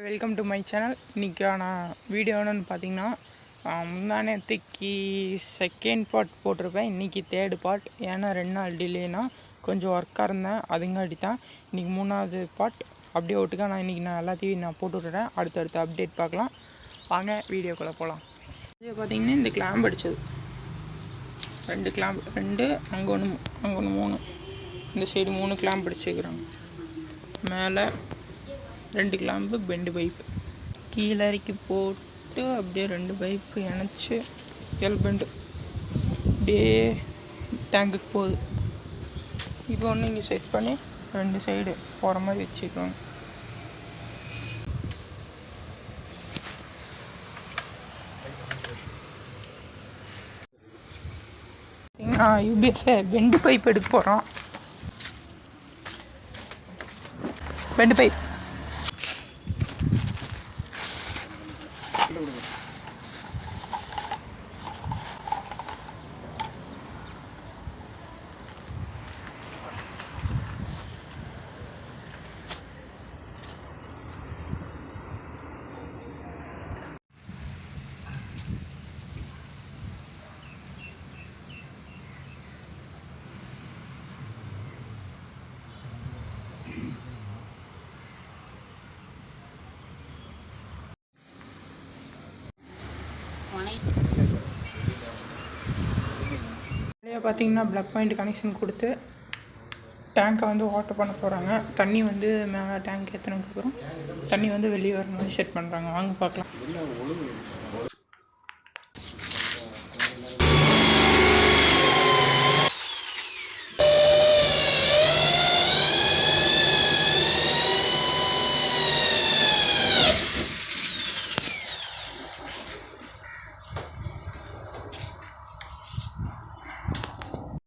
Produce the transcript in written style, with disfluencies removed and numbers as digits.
Welcome to my channel. இன்றைக்கான video என்னென்னு பார்த்தீங்கன்னா, முந்தானேத்திக்கு செகண்ட் பார்ட் போட்டிருப்பேன். இன்றைக்கி தேர்டு பார்ட். ஏன்னா 2 நாள் டிலேனா கொஞ்சம் ஒர்க்காக இருந்தேன், அதுங்காட்டி தான் இன்றைக்கி 3வது பார்ட். அப்படியே ஒட்டுக்கா நான் எல்லாத்தையும் போட்டு விட்டுறேன். அடுத்தடுத்த அப்டேட் பார்க்கலாம். வாங்க வீடியோக்குள்ளே போகலாம். இது பார்த்திங்கன்னா இந்த கிளாம்ப் அடித்தது 2 கிளாம்ப், 2 அங்கே ஒன்று 3, இந்த சைடு 3 கிளாம்ப் அடிச்சுக்கிறாங்க. மேலே 2 கிளாம்பு பெண்டு பைப்பு கீழே இறக்கி போட்டு அப்படியே 2 பைப்பு இணைச்சி பெண்டு அப்படியே டேங்குக்கு போகுது. இது ஒன்று இங்கே செட் பண்ணி 2 சைடு போகிற மாதிரி வச்சுக்குவாங்க. யூபிஎஸ்ஸை பெண்டு பைப் எடுக்க போகிறோம். பெண்டு பைப் பார்த்தீங்கன்னா பிளக் பாயிண்ட் கனெக்ஷன் கொடுத்து டேங்கை வாட்டர் பண்ண போகிறாங்க. தண்ணி மேலே டேங்க் ஏற்றினதுக்கப்புறம் தண்ணி வெளியே வர மாதிரி செட் பண்ணுறாங்க. வாங்க பார்க்கலாம்.